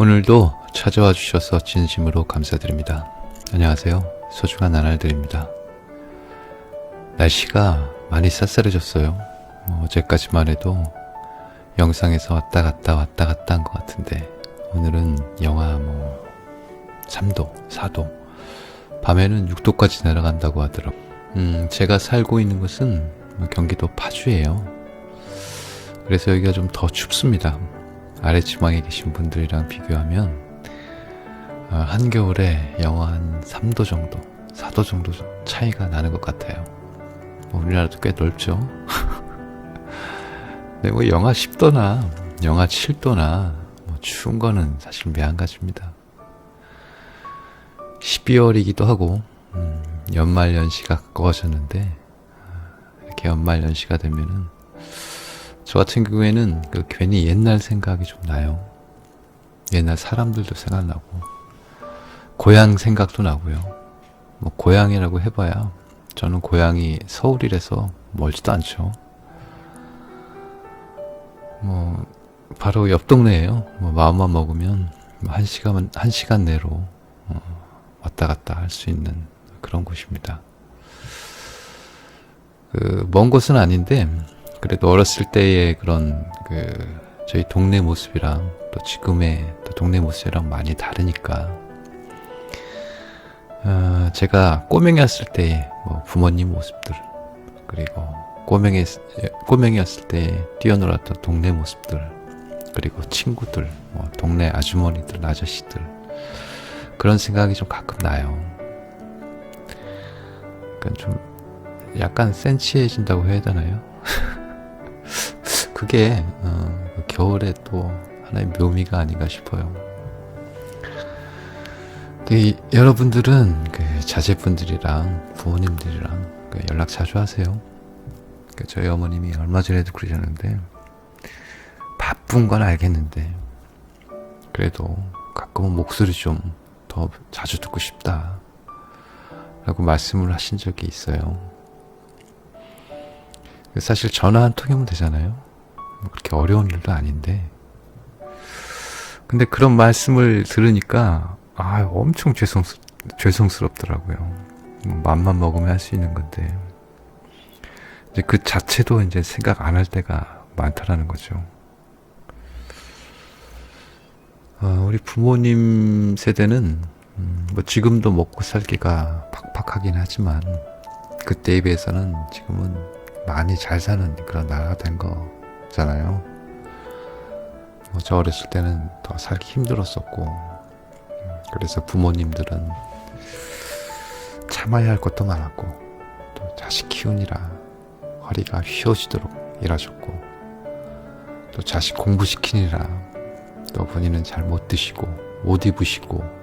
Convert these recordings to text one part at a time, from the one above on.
오늘도 찾아와 주셔서 진심으로 감사드립니다. 안녕하세요. 소중한 나날들입니다. 날씨가 많이 쌀쌀해졌어요. 어제까지만 해도 영상에서 왔다 갔다 한 것 같은데 오늘은 영하 3도, 4도, 밤에는 6도까지 내려간다고 하더라고요. 제가 살고 있는 곳은 경기도 파주예요. 그래서 여기가 좀 더 춥습니다. 아래지방에 계신 분들이랑 비교하면 한겨울에 영하 한 3도 정도, 4도 정도 차이가 나는 것 같아요. 우리나라도 꽤 넓죠. 근데 영하 10도나 영하 7도나 추운 거는 사실 매한가지입니다. 12월이기도 하고 연말연시가 가까워졌는데 이렇게 연말연시가 되면은 저 같은 경우에는 괜히 옛날 생각이 좀 나요. 옛날 사람들도 생각나고 고향 생각도 나고요. 고향이라고 해봐야 저는 고향이 서울이라서 멀지도 않죠. 바로 옆 동네예요. 마음만 먹으면 한 시간 내로 왔다 갔다 할 수 있는 그런 곳입니다. 먼 곳은 아닌데 그래도 어렸을 때의 그런 저희 동네 모습이랑 또 지금의 또 동네 모습이랑 많이 다르니까 제가 꼬맹이였을 때의 부모님 모습들, 그리고 꼬맹이였을 때 뛰어놀았던 동네 모습들, 그리고 친구들, 동네 아주머니들, 아저씨들, 그런 생각이 좀 가끔 나요. 그러니까 좀 약간 센치해진다고 해야 되나요? 그게 겨울에 또 하나의 묘미가 아닌가 싶어요. 여러분들은 자제분들이랑 부모님들이랑 연락 자주 하세요? 저희 어머님이 얼마 전에도 그러셨는데, 바쁜 건 알겠는데 그래도 가끔은 목소리 좀 더 자주 듣고 싶다 라고 말씀을 하신 적이 있어요. 사실 전화 한 통이면 되잖아요. 그렇게 어려운 일도 아닌데, 근데 그런 말씀을 들으니까 엄청 죄송스럽더라고요. 맘만 먹으면 할 수 있는 건데 이제 그 자체도 이제 생각 안 할 때가 많다라는 거죠. 우리 부모님 세대는 지금도 먹고 살기가 팍팍하긴 하지만 그때에 비해서는 지금은 많이 잘 사는 그런 나라가 된 거잖아요. 저 어렸을 때는 더 살기 힘들었었고, 그래서 부모님들은 참아야 할 것도 많았고, 또 자식 키우느라 허리가 휘어지도록 일하셨고, 또 자식 공부시키느라 또 본인은 잘 못 드시고 못 입으시고,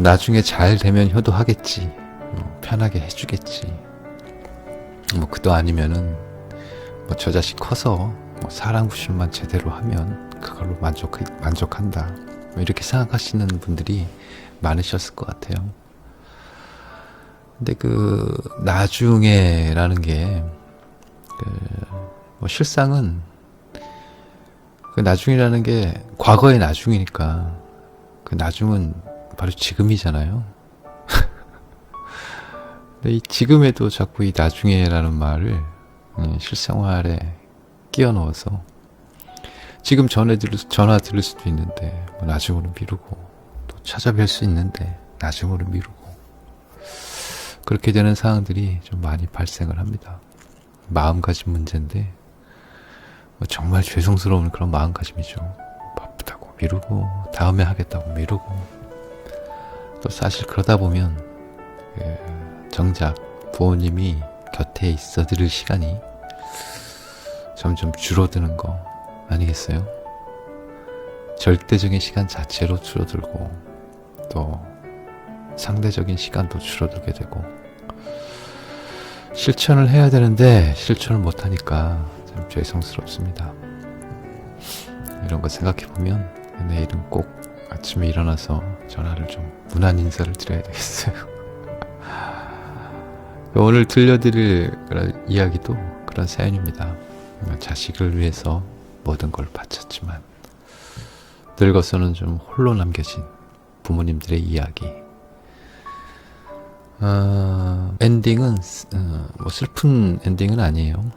나중에 잘 되면 효도하겠지, 편하게 해주겠지, 그도 아니면은 저 자식 커서 사랑 구실만 제대로 하면 그걸로 만족한다, 이렇게 생각하시는 분들이 많으셨을 것 같아요. 근데 나중에라는 게 실상은 나중이라는 게 과거의 나중이니까 그 나중은 바로 지금이잖아요. 근데 이 지금에도 자꾸 이 나중에라는 말을 실생활에 끼워 넣어서 지금 전화 들을 수도 있는데 나중으로 미루고, 또 찾아뵐 수 있는데 나중으로 미루고, 그렇게 되는 상황들이 좀 많이 발생을 합니다. 마음가짐 문제인데 정말 죄송스러운 그런 마음가짐이죠. 바쁘다고 미루고, 다음에 하겠다고 미루고, 또 사실 그러다 보면 정작 부모님이 곁에 있어 드릴 시간이 점점 줄어드는 거 아니겠어요? 절대적인 시간 자체로 줄어들고, 또 상대적인 시간도 줄어들게 되고, 실천을 해야 되는데 실천을 못하니까 참 죄송스럽습니다. 이런 거 생각해보면 내일은 꼭 아침에 일어나서 전화를 좀 무난 인사를 드려야 되겠어요. 오늘 들려드릴 이야기도 그런 사연입니다. 자식을 위해서 모든 걸 바쳤지만 늙어서는 좀 홀로 남겨진 부모님들의 이야기. 엔딩은 뭐 슬픈 엔딩은 아니에요.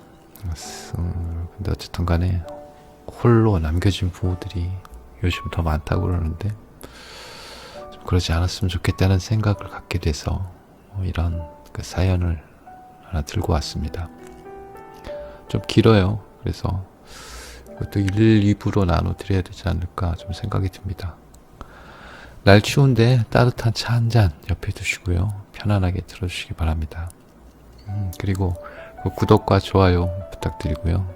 근데 어쨌든 간에 홀로 남겨진 부모들이 요즘 더 많다고 그러는데 좀 그러지 않았으면 좋겠다는 생각을 갖게 돼서 이런 그 사연을 하나 들고 왔습니다. 좀 길어요. 그래서 이것도 1, 2부로 나눠드려야 되지 않을까 좀 생각이 듭니다. 날 추운데 따뜻한 차 한 잔 옆에 두시고요. 편안하게 들어주시기 바랍니다. 그리고 구독과 좋아요 부탁드리고요.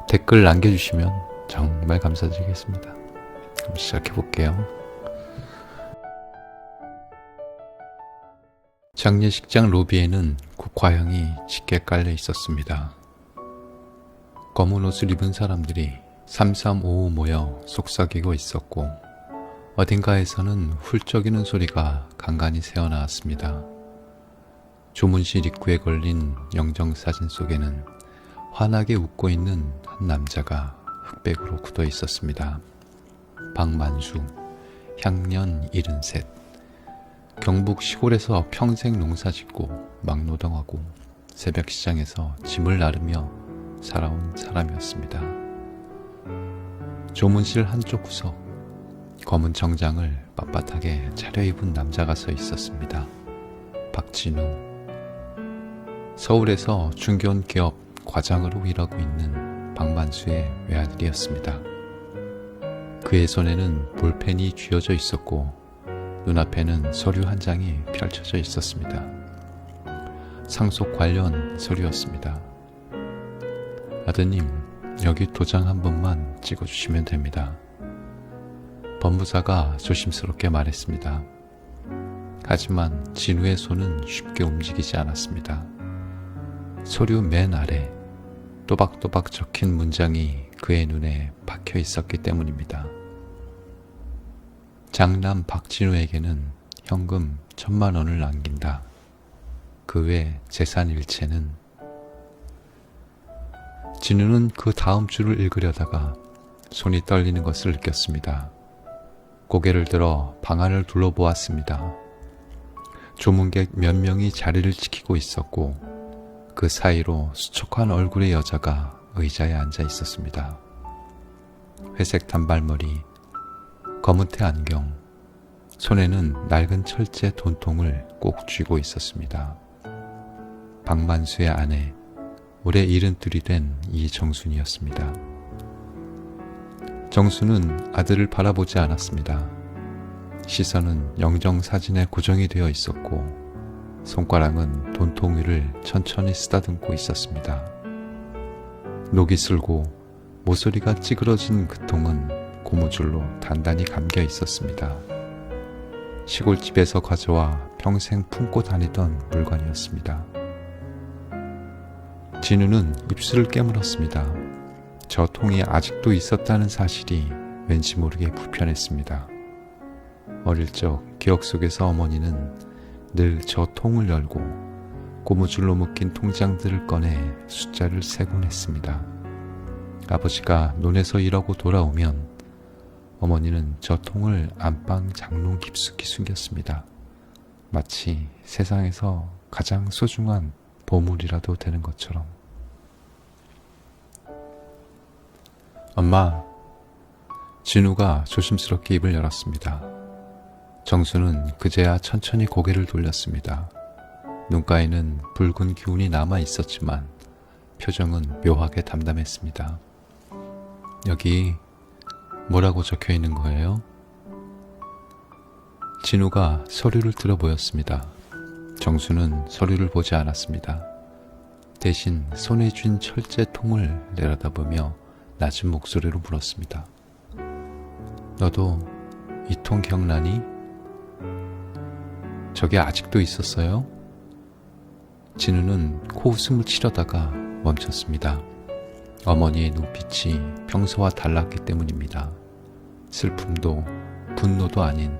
댓글 남겨주시면 정말 감사드리겠습니다. 그럼 시작해볼게요. 장례식장 로비에는 국화향이 짙게 깔려 있었습니다. 검은 옷을 입은 사람들이 삼삼오오 모여 속삭이고 있었고 어딘가에서는 훌쩍이는 소리가 간간히 새어나왔습니다. 조문실 입구에 걸린 영정사진 속에는 환하게 웃고 있는 한 남자가 흑백으로 굳어 있었습니다. 박만수, 향년 73. 경북 시골에서 평생 농사짓고 막노동하고 새벽 시장에서 짐을 나르며 살아온 사람이었습니다. 조문실 한쪽 구석, 검은 정장을 빳빳하게 차려입은 남자가 서 있었습니다. 박진우. 서울에서 중견 기업 과장으로 일하고 있는 박만수의 외아들이었습니다. 그의 손에는 볼펜이 쥐어져 있었고 눈앞에는 서류 한 장이 펼쳐져 있었습니다. 상속 관련 서류였습니다. 아드님, 여기 도장 한 번만 찍어주시면 됩니다. 법무사가 조심스럽게 말했습니다. 하지만 진우의 손은 쉽게 움직이지 않았습니다. 서류 맨 아래 또박또박 적힌 문장이 그의 눈에 박혀 있었기 때문입니다. 장남 박진우에게는 현금 1,000만 원을 남긴다. 그 외 재산 일체는. 진우는 그 다음 줄을 읽으려다가 손이 떨리는 것을 느꼈습니다. 고개를 들어 방 안을 둘러보았습니다. 조문객 몇 명이 자리를 지키고 있었고 그 사이로 수척한 얼굴의 여자가 의자에 앉아 있었습니다. 회색 단발머리, 검은테 안경, 손에는 낡은 철제 돈통을 꼭 쥐고 있었습니다. 박만수의 아내, 올해 72이 된 이정순이었습니다. 정순은 아들을 바라보지 않았습니다. 시선은 영정사진에 고정이 되어 있었고 손가락은 돈통 위를 천천히 쓰다듬고 있었습니다. 녹이 슬고 모서리가 찌그러진 그 통은 고무줄로 단단히 감겨 있었습니다. 시골집에서 가져와 평생 품고 다니던 물건이었습니다. 진우는 입술을 깨물었습니다. 저 통이 아직도 있었다는 사실이 왠지 모르게 불편했습니다. 어릴 적 기억 속에서 어머니는 늘 저 통을 열고 고무줄로 묶인 통장들을 꺼내 숫자를 세곤 했습니다. 아버지가 논에서 일하고 돌아오면 어머니는 저 통을 안방 장롱 깊숙이 숨겼습니다. 마치 세상에서 가장 소중한 보물이라도 되는 것처럼. 엄마, 진우가 조심스럽게 입을 열었습니다. 정수는 그제야 천천히 고개를 돌렸습니다. 눈가에는 붉은 기운이 남아 있었지만 표정은 묘하게 담담했습니다. 여기 뭐라고 적혀 있는 거예요? 진우가 서류를 들어 보였습니다. 정수는 서류를 보지 않았습니다. 대신 손에 쥔 철제 통을 내려다보며 낮은 목소리로 물었습니다. 너도 이 통 기억나니? 저게 아직도 있었어요? 진우는 코웃음을 치려다가 멈췄습니다. 어머니의 눈빛이 평소와 달랐기 때문입니다. 슬픔도 분노도 아닌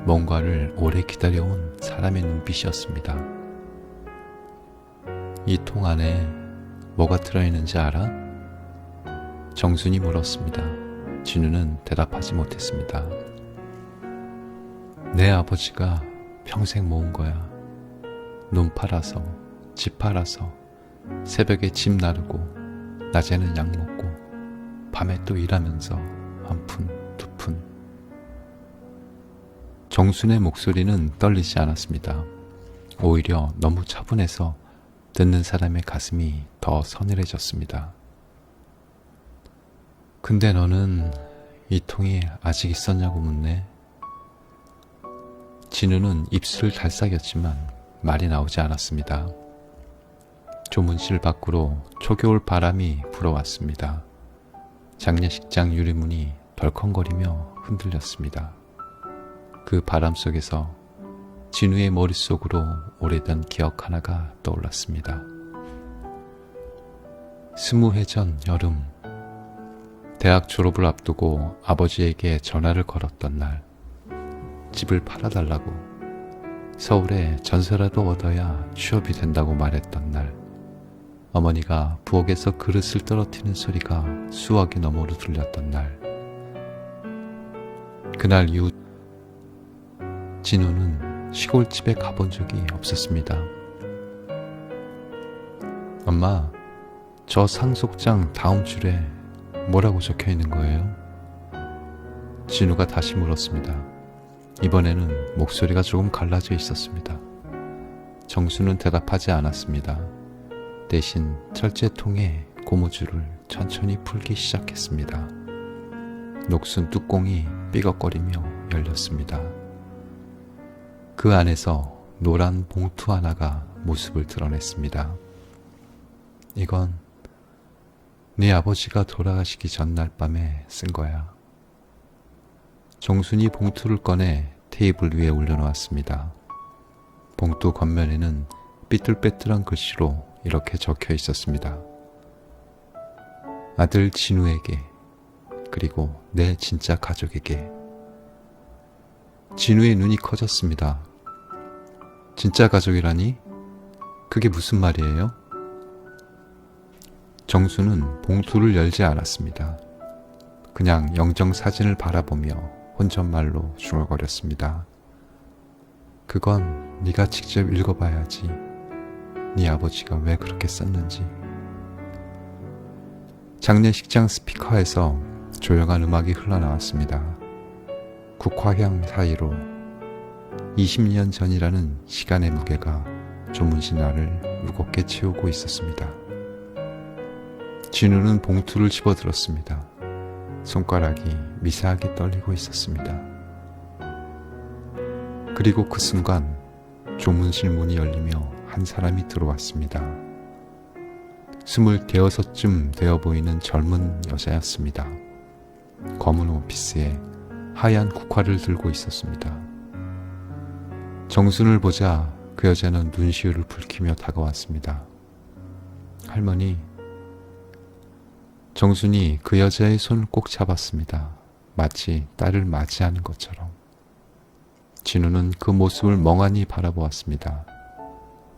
뭔가를 오래 기다려온 사람의 눈빛이었습니다. 이 통 안에 뭐가 들어있는지 알아? 정순이 물었습니다. 진우는 대답하지 못했습니다. 내 아버지가 평생 모은 거야. 눈 팔아서, 집 팔아서, 새벽에 집 나르고, 낮에는 약 먹고, 밤에 또 일하면서 한 푼, 두 푼. 정순의 목소리는 떨리지 않았습니다. 오히려 너무 차분해서 듣는 사람의 가슴이 더 서늘해졌습니다. 근데 너는 이 통이 아직 있었냐고 묻네. 진우는 입술을 달싹였지만 말이 나오지 않았습니다. 조문실 밖으로 초겨울 바람이 불어왔습니다. 장례식장 유리문이 덜컹거리며 흔들렸습니다. 그 바람 속에서 진우의 머릿속으로 오래된 기억 하나가 떠올랐습니다. 20해 전 여름, 대학 졸업을 앞두고 아버지에게 전화를 걸었던 날, 집을 팔아달라고, 서울에 전세라도 얻어야 취업이 된다고 말했던 날, 어머니가 부엌에서 그릇을 떨어뜨리는 소리가 수화기 너머로 들렸던 날, 그날 이후 진우는 시골집에 가본 적이 없었습니다. 엄마, 저 상속장 다음 줄에 뭐라고 적혀 있는 거예요? 진우가 다시 물었습니다. 이번에는 목소리가 조금 갈라져 있었습니다. 정수는 대답하지 않았습니다. 대신 철제통에 고무줄을 천천히 풀기 시작했습니다. 녹슨 뚜껑이 삐걱거리며 열렸습니다. 그 안에서 노란 봉투 하나가 모습을 드러냈습니다. 이건 네 아버지가 돌아가시기 전날 밤에 쓴 거야. 정순이 봉투를 꺼내 테이블 위에 올려놓았습니다. 봉투 겉면에는 삐뚤빼뚤한 글씨로 이렇게 적혀 있었습니다. 아들 진우에게, 그리고 내 진짜 가족에게. 진우의 눈이 커졌습니다. 진짜 가족이라니? 그게 무슨 말이에요? 정수는 봉투를 열지 않았습니다. 그냥 영정사진을 바라보며 혼잣말로 중얼거렸습니다. 그건 네가 직접 읽어봐야지. 네 아버지가 왜 그렇게 썼는지. 장례식장 스피커에서 조용한 음악이 흘러나왔습니다. 국화향 사이로 20년 전이라는 시간의 무게가 조문신 나를 무겁게 채우고 있었습니다. 진우는 봉투를 집어들었습니다. 손가락이 미세하게 떨리고 있었습니다. 그리고 그 순간 조문실 문이 열리며 한 사람이 들어왔습니다. 26쯤 되어 보이는 젊은 여자였습니다. 검은 원피스에 하얀 국화를 들고 있었습니다. 정순을 보자 그 여자는 눈시울을 붉히며 다가왔습니다. 할머니. 정순이 그 여자의 손을 꼭 잡았습니다. 마치 딸을 맞이하는 것처럼. 진우는 그 모습을 멍하니 바라보았습니다.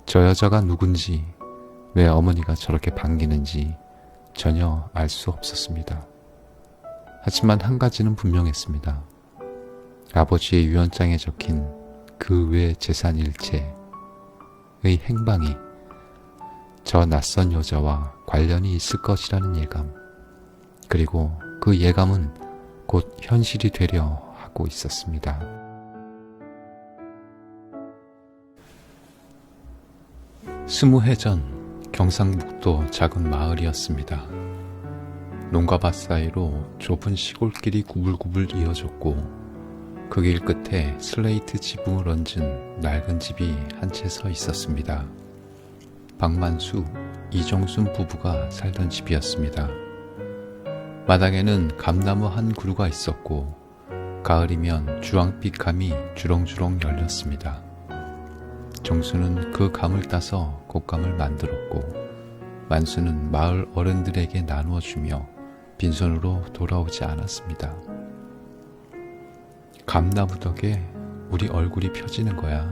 저 여자가 누군지, 왜 어머니가 저렇게 반기는지 전혀 알 수 없었습니다. 하지만 한 가지는 분명했습니다. 아버지의 유언장에 적힌 그 외 재산 일체의 행방이 저 낯선 여자와 관련이 있을 것이라는 예감, 그리고 그 예감은 곧 현실이 되려 하고 있었습니다. 스무 해 전 경상북도 작은 마을이었습니다. 농가 밭 사이로 좁은 시골길이 구불구불 이어졌고 그 길 끝에 슬레이트 지붕을 얹은 낡은 집이 한 채 서 있었습니다. 박만수, 이정순 부부가 살던 집이었습니다. 마당에는 감나무 한 그루가 있었고 가을이면 주황빛 감이 주렁주렁 열렸습니다. 정수는 그 감을 따서 곶감을 만들었고 만수는 마을 어른들에게 나누어주며 빈손으로 돌아오지 않았습니다. 감나무 덕에 우리 얼굴이 펴지는 거야.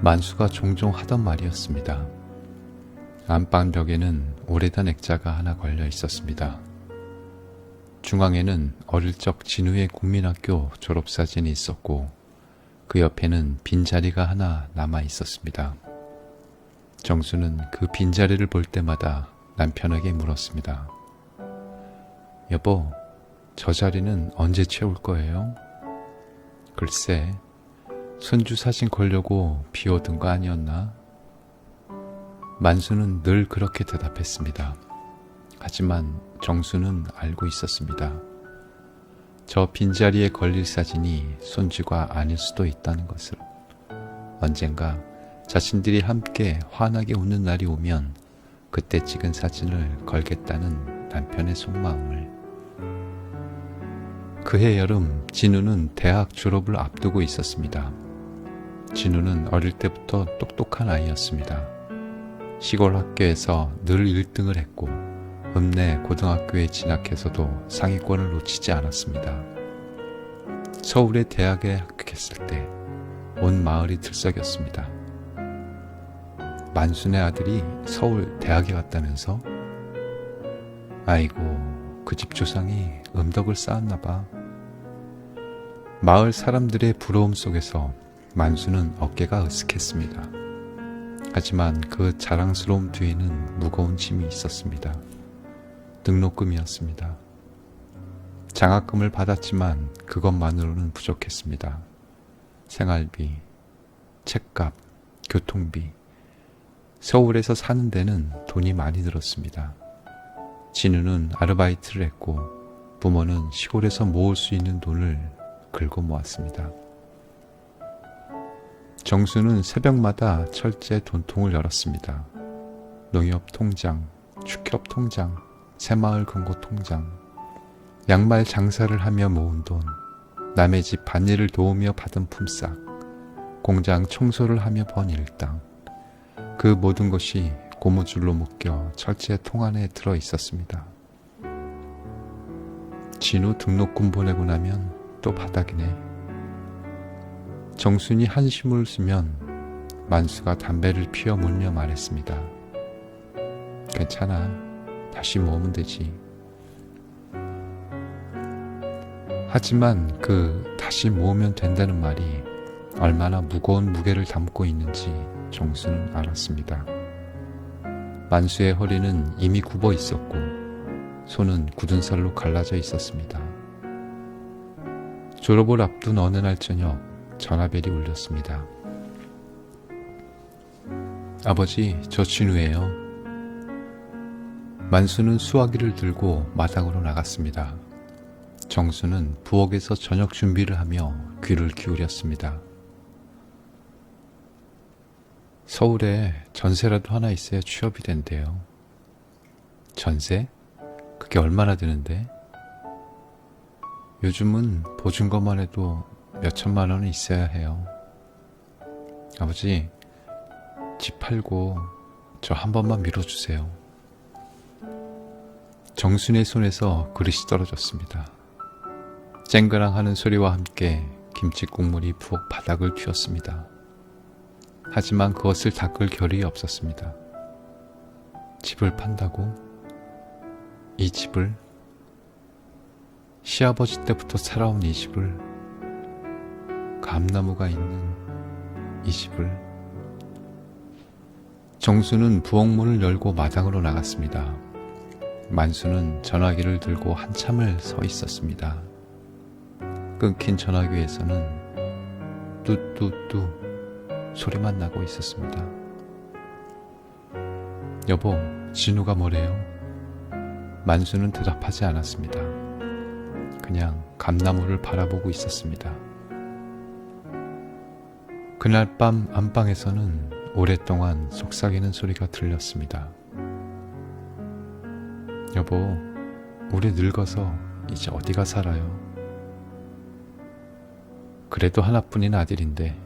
만수가 종종 하던 말이었습니다. 안방벽에는 오래된 액자가 하나 걸려 있었습니다. 중앙에는 어릴 적 진우의 국민학교 졸업사진이 있었고 그 옆에는 빈자리가 하나 남아 있었습니다. 정수는 그 빈자리를 볼 때마다 남편에게 물었습니다. 여보, 저 자리는 언제 채울 거예요? 글쎄, 손주 사진 걸려고 비워둔 거 아니었나? 만수는 늘 그렇게 대답했습니다. 하지만 정수는 알고 있었습니다. 저 빈자리에 걸릴 사진이 손주가 아닐 수도 있다는 것을. 언젠가 자신들이 함께 환하게 웃는 날이 오면 그때 찍은 사진을 걸겠다는 남편의 속마음을. 그해 여름 진우는 대학 졸업을 앞두고 있었습니다. 진우는 어릴 때부터 똑똑한 아이였습니다. 시골 학교에서 늘 1등을 했고 읍내 고등학교에 진학해서도 상위권을 놓치지 않았습니다. 서울의 대학에 합격했을 때 온 마을이 들썩였습니다. 만순의 아들이 서울 대학에 갔다면서? 아이고, 그 집 조상이 음덕을 쌓았나 봐. 마을 사람들의 부러움 속에서 만수는 어깨가 으쓱했습니다. 하지만 그 자랑스러움 뒤에는 무거운 짐이 있었습니다. 등록금이었습니다. 장학금을 받았지만 그것만으로는 부족했습니다. 생활비, 책값, 교통비. 서울에서 사는 데는 돈이 많이 들었습니다. 진우는 아르바이트를 했고 부모는 시골에서 모을 수 있는 돈을 긁어 모았습니다. 정수는 새벽마다 철제 돈통을 열었습니다. 농협 통장, 축협 통장, 새마을 금고 통장, 양말 장사를 하며 모은 돈, 남의 집 밭일을 도우며 받은 품삯, 공장 청소를 하며 번 일당, 그 모든 것이 고무줄로 묶여 철제 통 안에 들어 있었습니다. 진우 등록금 보내고 나면 또 바닥이네. 정순이 한숨을 쉬면 만수가 담배를 피워 물며 말했습니다. 괜찮아. 다시 모으면 되지. 하지만 그 다시 모으면 된다는 말이 얼마나 무거운 무게를 담고 있는지 정수는 알았습니다. 만수의 허리는 이미 굽어 있었고 손은 굳은 살로 갈라져 있었습니다. 졸업을 앞둔 어느 날 저녁 전화벨이 울렸습니다. 아버지, 저 진우예요. 만수는 수화기를 들고 마당으로 나갔습니다. 정수는 부엌에서 저녁 준비를 하며 귀를 기울였습니다. 서울에 전세라도 하나 있어야 취업이 된대요. 전세? 그게 얼마나 드는데? 요즘은 보증금만 해도 몇 천만 원은 있어야 해요. 아버지, 집 팔고 저 한 번만 밀어주세요. 정순의 손에서 그릇이 떨어졌습니다. 쨍그랑 하는 소리와 함께 김치 국물이 부엌 바닥을 튀었습니다. 하지만 그것을 닦을 겨를이 없었습니다. 집을 판다고? 이 집을? 시아버지 때부터 살아온 이 집을? 감나무가 있는 이 집을? 정수는 부엌문을 열고 마당으로 나갔습니다. 만수는 전화기를 들고 한참을 서 있었습니다. 끊긴 전화기에서는 뚜뚜뚜 소리만 나고 있었습니다. 여보, 진우가 뭐래요? 만수는 대답하지 않았습니다. 그냥 감나무를 바라보고 있었습니다. 그날 밤 안방에서는 오랫동안 속삭이는 소리가 들렸습니다. 여보, 우리 늙어서 이제 어디가 살아요? 그래도 하나뿐인 아들인데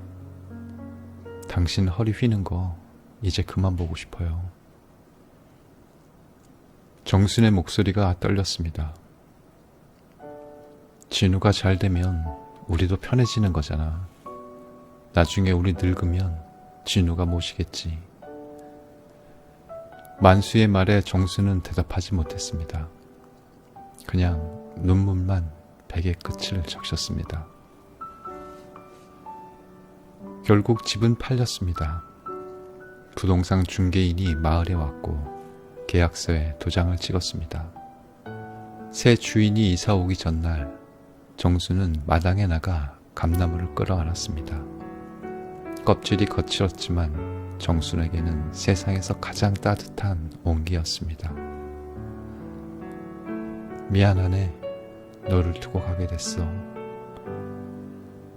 당신 허리 휘는 거 이제 그만 보고 싶어요. 정순의 목소리가 떨렸습니다. 진우가 잘 되면 우리도 편해지는 거잖아. 나중에 우리 늙으면 진우가 모시겠지. 만수의 말에 정수는 대답하지 못했습니다. 그냥 눈물만 베개 끝을 적셨습니다. 결국 집은 팔렸습니다. 부동산 중개인이 마을에 왔고 계약서에 도장을 찍었습니다. 새 주인이 이사 오기 전날 정수는 마당에 나가 감나무를 끌어안았습니다. 껍질이 거칠었지만 정순에게는 세상에서 가장 따뜻한 온기였습니다. 미안하네. 너를 두고 가게 됐어.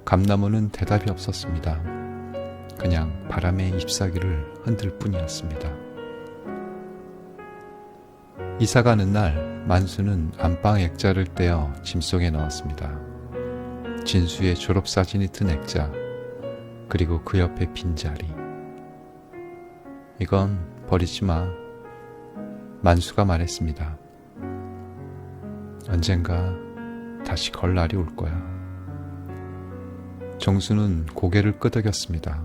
감나무는 대답이 없었습니다. 그냥 바람에 잎사귀를 흔들 뿐이었습니다. 이사 가는 날 만수는 안방 액자를 떼어 짐속에 넣었습니다. 진수의 졸업사진이 든 액자, 그리고 그 옆에 빈자리. 이건 버리지 마. 만수가 말했습니다. 언젠가 다시 걸 날이 올 거야. 정수는 고개를 끄덕였습니다.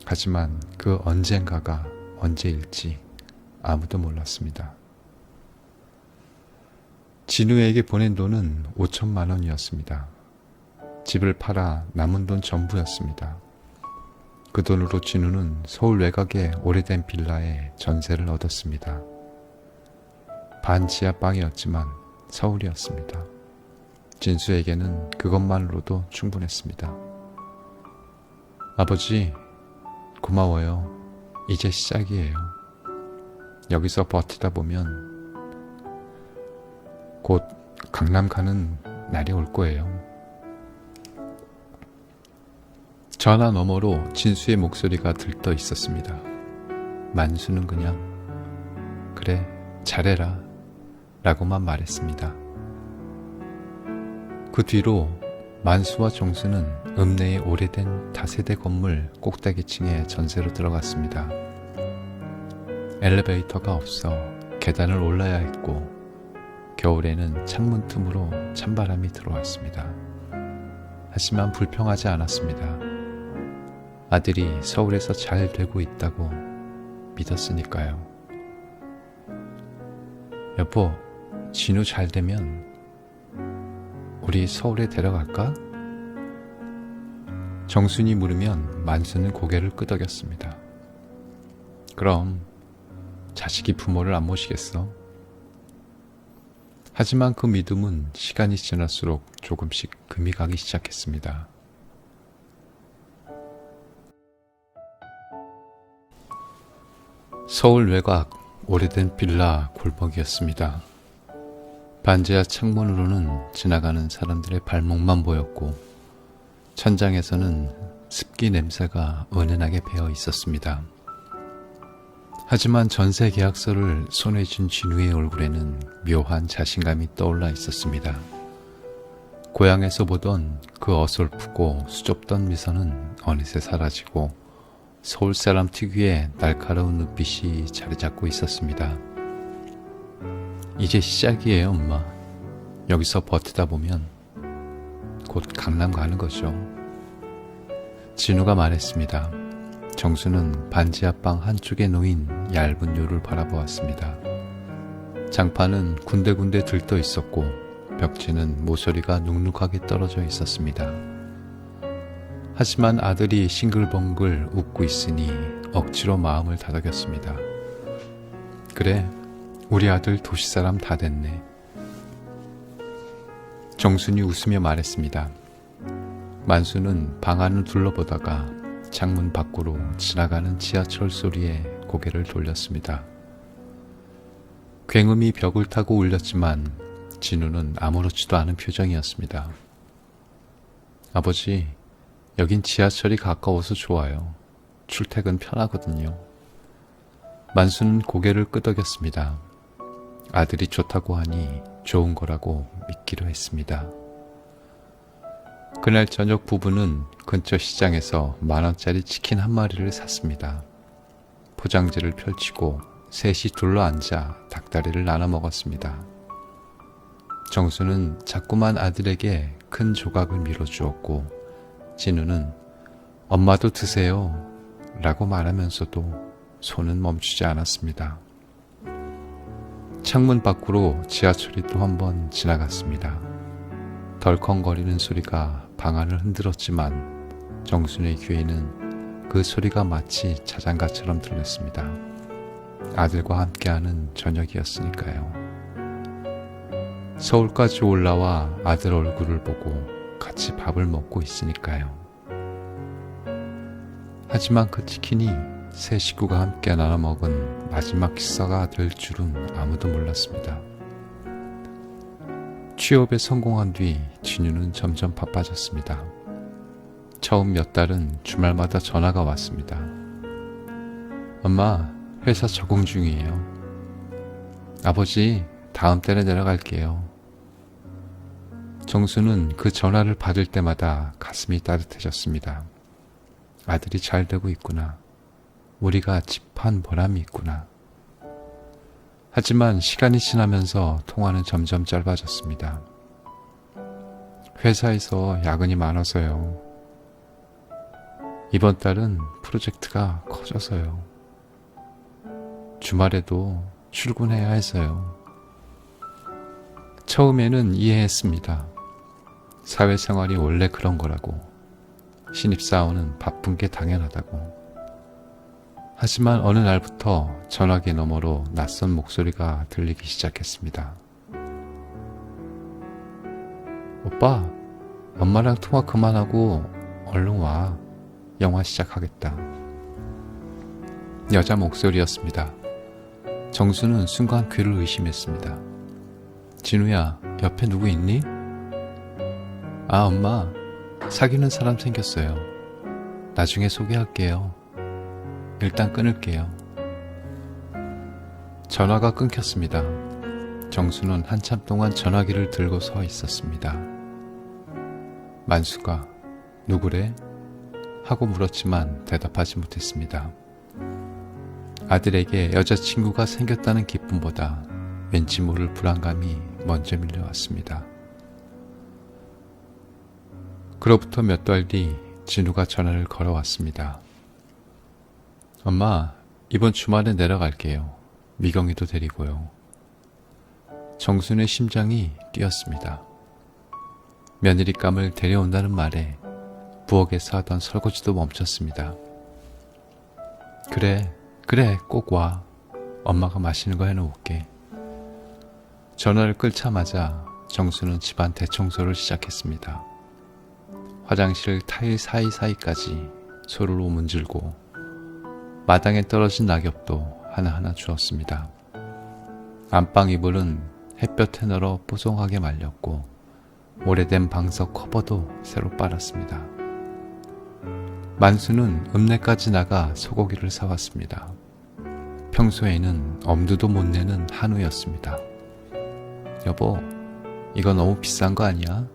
하지만 그 언젠가가 언제일지 아무도 몰랐습니다. 진우에게 보낸 돈은 5천만 원이었습니다. 집을 팔아 남은 돈 전부였습니다. 그 돈으로 진우는 서울 외곽의 오래된 빌라에 전세를 얻었습니다. 반지하 빵이었지만 서울이었습니다. 진수에게는 그것만으로도 충분했습니다. 아버지, 고마워요. 이제 시작이에요. 여기서 버티다 보면 곧 강남 가는 날이 올 거예요. 전화 너머로 진수의 목소리가 들떠 있었습니다. 만수는 그냥 그래, 잘해라 라고만 말했습니다. 그 뒤로 만수와 정수는 읍내의 오래된 다세대 건물 꼭대기층에 전세로 들어갔습니다. 엘리베이터가 없어 계단을 올라야 했고 겨울에는 창문 틈으로 찬바람이 들어왔습니다. 하지만 불평하지 않았습니다. 아들이 서울에서 잘 되고 있다고 믿었으니까요. 여보, 진우 잘 되면 우리 서울에 데려갈까? 정순이 물으면 만수는 고개를 끄덕였습니다. 그럼 자식이 부모를 안 모시겠어? 하지만 그 믿음은 시간이 지날수록 조금씩 금이 가기 시작했습니다. 서울 외곽 오래된 빌라 골목이었습니다. 반지하 창문으로는 지나가는 사람들의 발목만 보였고 천장에서는 습기 냄새가 은은하게 배어 있었습니다. 하지만 전세 계약서를 손에 쥔 진우의 얼굴에는 묘한 자신감이 떠올라 있었습니다. 고향에서 보던 그 어설프고 수줍던 미소는 어느새 사라지고 서울 사람 특유의 날카로운 눈빛이 자리 잡고 있었습니다. 이제 시작이에요, 엄마. 여기서 버티다 보면 곧 강남 가는 거죠. 진우가 말했습니다. 정수는 반지하방 한쪽에 놓인 얇은 요를 바라보았습니다. 장판은 군데군데 들떠 있었고 벽지는 모서리가 눅눅하게 떨어져 있었습니다. 하지만 아들이 싱글벙글 웃고 있으니 억지로 마음을 다독였습니다. 그래, 우리 아들 도시사람 다 됐네. 정순이 웃으며 말했습니다. 만수는 방 안을 둘러보다가 창문 밖으로 지나가는 지하철 소리에 고개를 돌렸습니다. 굉음이 벽을 타고 울렸지만 진우는 아무렇지도 않은 표정이었습니다. 아버지, 여긴 지하철이 가까워서 좋아요. 출퇴근 편하거든요. 만수는 고개를 끄덕였습니다. 아들이 좋다고 하니 좋은 거라고 믿기로 했습니다. 그날 저녁 부부는 근처 시장에서 10,000원짜리 치킨 한 마리를 샀습니다. 포장지를 펼치고 셋이 둘러앉아 닭다리를 나눠 먹었습니다. 정수는 자꾸만 아들에게 큰 조각을 밀어주었고 진우는 엄마도 드세요 라고 말하면서도 손은 멈추지 않았습니다. 창문 밖으로 지하철이 또 한 번 지나갔습니다. 덜컹거리는 소리가 방 안을 흔들었지만 정순의 귀에는 그 소리가 마치 자장가처럼 들렸습니다. 아들과 함께하는 저녁이었으니까요. 서울까지 올라와 아들 얼굴을 보고 같이 밥을 먹고 있으니까요. 하지만 그 치킨이 세 식구가 함께 나눠 먹은 마지막 식사가 될 줄은 아무도 몰랐습니다. 취업에 성공한 뒤 진우는 점점 바빠졌습니다. 처음 몇 달은 주말마다 전화가 왔습니다. 엄마, 회사 적응 중이에요. 아버지, 다음 달에 내려갈게요. 정수는 그 전화를 받을 때마다 가슴이 따뜻해졌습니다. 아들이 잘 되고 있구나. 우리가 집한 보람이 있구나. 하지만 시간이 지나면서 통화는 점점 짧아졌습니다. 회사에서 야근이 많아서요. 이번 달은 프로젝트가 커져서요. 주말에도 출근해야 해서요. 처음에는 이해했습니다. 사회생활이 원래 그런 거라고. 신입사원은 바쁜 게 당연하다고. 하지만 어느 날부터 전화기 너머로 낯선 목소리가 들리기 시작했습니다. 오빠, 엄마랑 통화 그만하고 얼른 와. 영화 시작하겠다. 여자 목소리였습니다. 정수는 순간 귀를 의심했습니다. 진우야, 옆에 누구 있니? 아, 엄마, 사귀는 사람 생겼어요. 나중에 소개할게요. 일단 끊을게요. 전화가 끊겼습니다. 정수는 한참 동안 전화기를 들고 서 있었습니다. 만수가 누구래? 하고 물었지만 대답하지 못했습니다. 아들에게 여자친구가 생겼다는 기쁨보다 왠지 모를 불안감이 먼저 밀려왔습니다. 그로부터 몇 달 뒤 진우가 전화를 걸어왔습니다. 엄마, 이번 주말에 내려갈게요. 미경이도 데리고요. 정순의 심장이 뛰었습니다. 며느리감을 데려온다는 말에 부엌에서 하던 설거지도 멈췄습니다. 그래, 꼭 와. 엄마가 맛있는 거 해놓을게. 전화를 끊자마자 정수는 집안 대청소를 시작했습니다. 화장실 타일 사이사이까지 소를 문질고 마당에 떨어진 낙엽도 하나하나 주었습니다. 안방 이불은 햇볕에 널어 뽀송하게 말렸고 오래된 방석 커버도 새로 빨았습니다. 만수는 읍내까지 나가 소고기를 사왔습니다. 평소에는 엄두도 못 내는 한우였습니다. 여보, 이거 너무 비싼 거 아니야?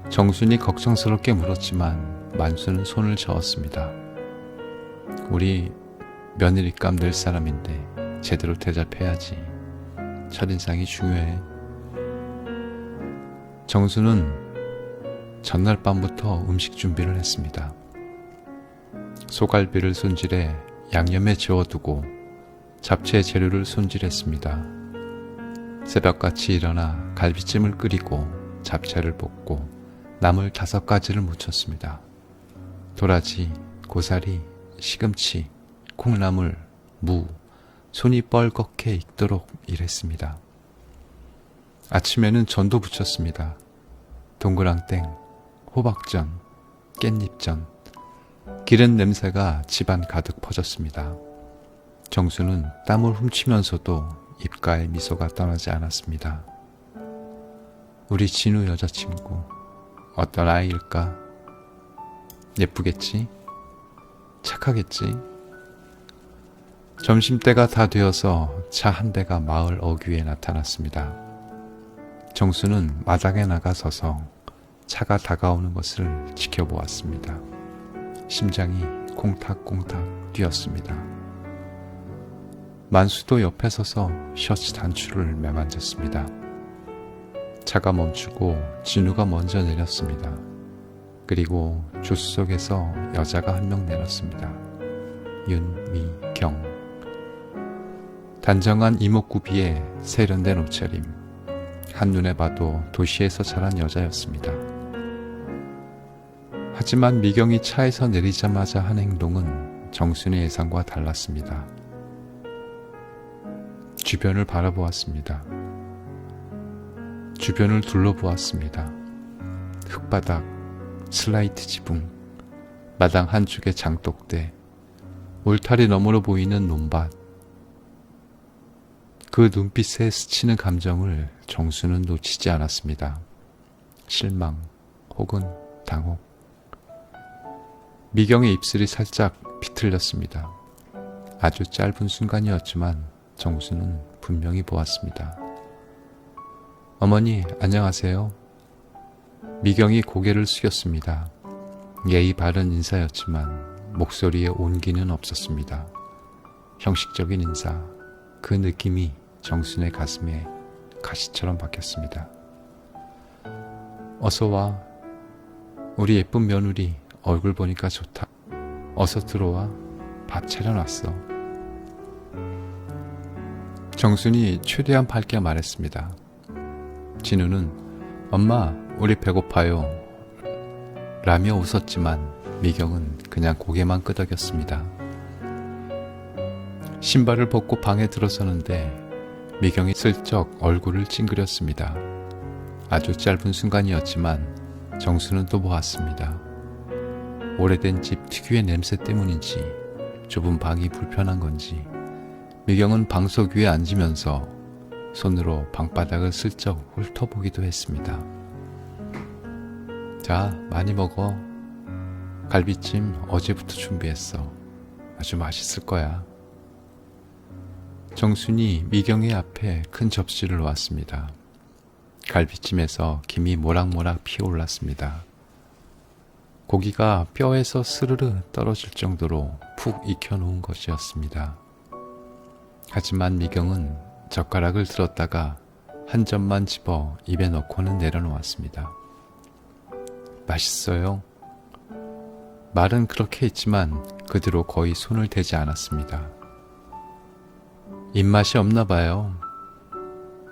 정순이 걱정스럽게 물었지만 만수는 손을 저었습니다. 우리 며느리감 낼 사람인데 제대로 대접해야지. 첫인상이 중요해. 정수는 전날 밤부터 음식 준비를 했습니다. 소갈비를 손질해 양념에 재워두고 잡채 재료를 손질했습니다. 새벽같이 일어나 갈비찜을 끓이고 잡채를 볶고 나물 5가지를 무쳤습니다. 도라지, 고사리, 시금치, 콩나물, 무, 손이 뻘겋게 익도록 일했습니다. 아침에는 전도 부쳤습니다. 동그랑땡, 호박전, 깻잎전, 기름 냄새가 집안 가득 퍼졌습니다. 정수는 땀을 훔치면서도 입가에 미소가 떠나지 않았습니다. 우리 진우 여자친구, 어떤 아이일까? 예쁘겠지? 착하겠지? 점심때가 다 되어서 차 한 대가 마을 어귀에 나타났습니다. 정수는 마당에 나가서서 차가 다가오는 것을 지켜보았습니다. 심장이 콩닥콩닥 뛰었습니다. 만수도 옆에 서서 셔츠 단추를 매만졌습니다. 차가 멈추고 진우가 먼저 내렸습니다. 그리고 조수석에서 여자가 한 명 내렸습니다. 윤미경. 단정한 이목구비에 세련된 옷차림, 한눈에 봐도 도시에서 자란 여자였습니다. 하지만 미경이 차에서 내리자마자 한 행동은 정순의 예상과 달랐습니다. 주변을 바라보았습니다. 주변을 둘러보았습니다. 흙바닥, 슬라이트 지붕, 마당 한쪽의 장독대, 울타리 너머로 보이는 논밭. 그 눈빛에 스치는 감정을 정수는 놓치지 않았습니다. 실망 혹은 당혹. 미경의 입술이 살짝 비틀렸습니다. 아주 짧은 순간이었지만 정수는 분명히 보았습니다. 어머니, 안녕하세요. 미경이 고개를 숙였습니다. 예의 바른 인사였지만 목소리에 온기는 없었습니다. 형식적인 인사, 그 느낌이 정순의 가슴에 가시처럼 박혔습니다. 어서 와. 우리 예쁜 며느리 얼굴 보니까 좋다. 어서 들어와. 밥 차려놨어. 정순이 최대한 밝게 말했습니다. 진우는 엄마, 우리 배고파요. 라며 웃었지만 미경은 그냥 고개만 끄덕였습니다. 신발을 벗고 방에 들어서는데 미경이 슬쩍 얼굴을 찡그렸습니다. 아주 짧은 순간이었지만 정수는 또 보았습니다. 오래된 집 특유의 냄새 때문인지 좁은 방이 불편한 건지 미경은 방석 위에 앉으면서 손으로 방바닥을 슬쩍 훑어보기도 했습니다. 자, 많이 먹어. 갈비찜 어제부터 준비했어. 아주 맛있을 거야. 정순이 미경의 앞에 큰 접시를 놓았습니다. 갈비찜에서 김이 모락모락 피어올랐습니다. 고기가 뼈에서 스르르 떨어질 정도로 푹 익혀놓은 것이었습니다. 하지만 미경은 젓가락을 들었다가 한 점만 집어 입에 넣고는 내려놓았습니다. 맛있어요? 말은 그렇게 했지만 그 뒤로 거의 손을 대지 않았습니다. 입맛이 없나 봐요.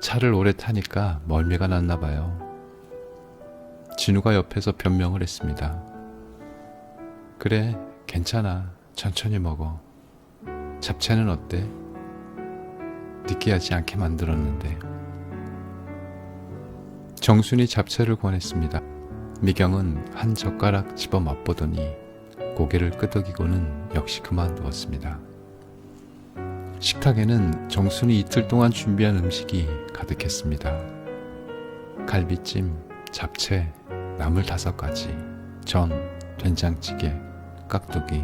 차를 오래 타니까 멀미가 났나 봐요. 진우가 옆에서 변명을 했습니다. 그래, 괜찮아. 천천히 먹어. 잡채는 어때? 느끼하지 않게 만들었는데. 정순이 잡채를 권했습니다. 미경은 한 젓가락 집어 맛보더니 고개를 끄덕이고는 역시 그만두었습니다. 식탁에는 정순이 이틀 동안 준비한 음식이 가득했습니다. 갈비찜, 잡채, 나물 5가지, 전, 된장찌개, 깍두기.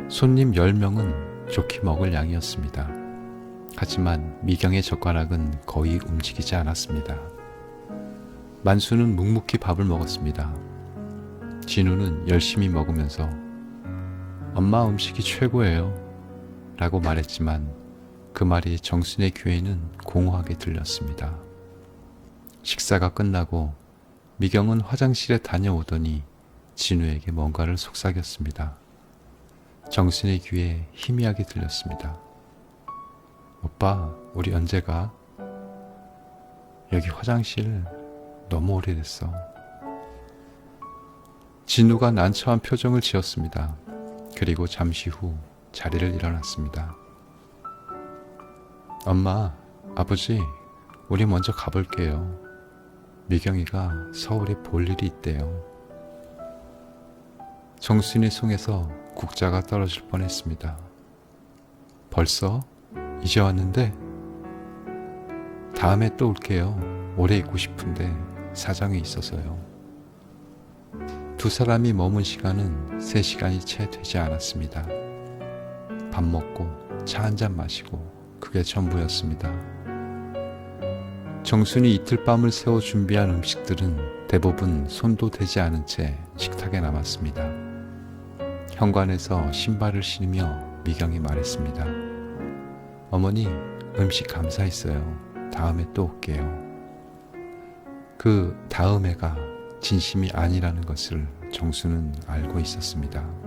손님 10명은 좋게 먹을 양이었습니다. 하지만 미경의 젓가락은 거의 움직이지 않았습니다. 만수는 묵묵히 밥을 먹었습니다. 진우는 열심히 먹으면서 엄마 음식이 최고예요 라고 말했지만 그 말이 정순의 귀에는 공허하게 들렸습니다. 식사가 끝나고 미경은 화장실에 다녀오더니 진우에게 뭔가를 속삭였습니다. 정순의 귀에 희미하게 들렸습니다. 오빠, 우리 언제 가? 여기 화장실 너무 오래됐어. 진우가 난처한 표정을 지었습니다. 그리고 잠시 후 자리를 일어났습니다. 엄마, 아버지, 우리 먼저 가볼게요. 미경이가 서울에 볼 일이 있대요. 정순이 손에서 국자가 떨어질 뻔했습니다. 벌써? 이제 왔는데? 다음에 또 올게요. 오래 있고 싶은데 사정이 있어서요. 두 사람이 머문 시간은 3시간이 채 되지 않았습니다. 밥 먹고 차 한잔 마시고 그게 전부였습니다. 정순이 이틀 밤을 새워 준비한 음식들은 대부분 손도 대지 않은 채 식탁에 남았습니다. 현관에서 신발을 신으며 미경이 말했습니다. 어머니, 음식 감사했어요. 다음에 또 올게요. 그 다음에가 진심이 아니라는 것을 정수는 알고 있었습니다.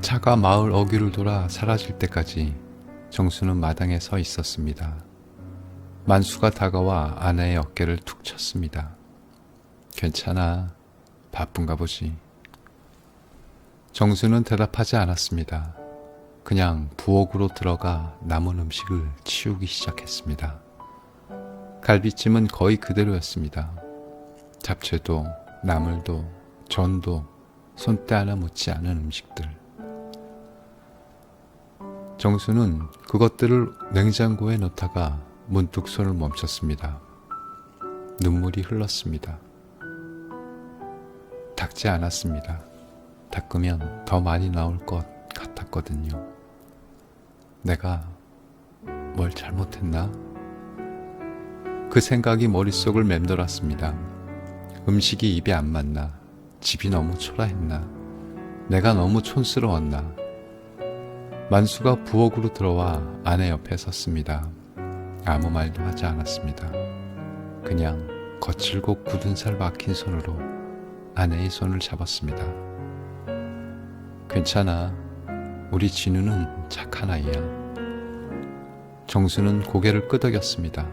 차가 마을 어귀를 돌아 사라질 때까지 정수는 마당에 서 있었습니다. 만수가 다가와 아내의 어깨를 툭 쳤습니다. 괜찮아. 바쁜가 보지. 정수는 대답하지 않았습니다. 그냥 부엌으로 들어가 남은 음식을 치우기 시작했습니다. 갈비찜은 거의 그대로였습니다. 잡채도 나물도 전도 손때 하나 묻지 않은 음식들. 정수는 그것들을 냉장고에 넣다가 문득 손을 멈췄습니다. 눈물이 흘렀습니다. 닦지 않았습니다. 닦으면 더 많이 나올 것 같았거든요. 내가 뭘 잘못했나? 그 생각이 머릿속을 맴돌았습니다. 음식이 입에 안 맞나? 집이 너무 초라했나? 내가 너무 촌스러웠나? 만수가 부엌으로 들어와 아내 옆에 섰습니다. 아무 말도 하지 않았습니다. 그냥 거칠고 굳은 살 박힌 손으로 아내의 손을 잡았습니다. 괜찮아. 우리 진우는 착한 아이야. 정수는 고개를 끄덕였습니다.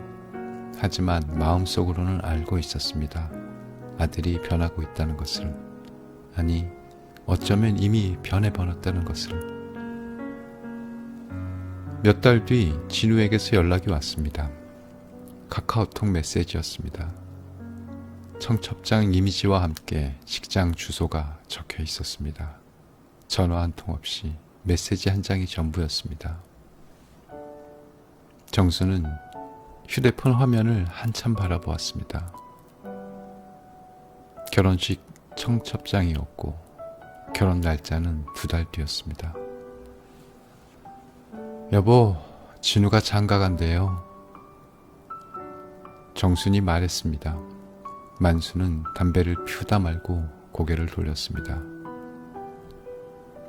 하지만 마음속으로는 알고 있었습니다. 아들이 변하고 있다는 것을. 아니, 어쩌면 이미 변해버렸다는 것을. 몇 달 뒤 진우에게서 연락이 왔습니다. 카카오톡 메시지였습니다. 청첩장 이미지와 함께 직장 주소가 적혀 있었습니다. 전화 한 통 없이 메시지 한 장이 전부였습니다. 정수는 휴대폰 화면을 한참 바라보았습니다. 결혼식 청첩장이었고 결혼 날짜는 2달 뒤였습니다. 여보, 진우가 장가 간대요. 정순이 말했습니다. 만수는 담배를 피우다 말고 고개를 돌렸습니다.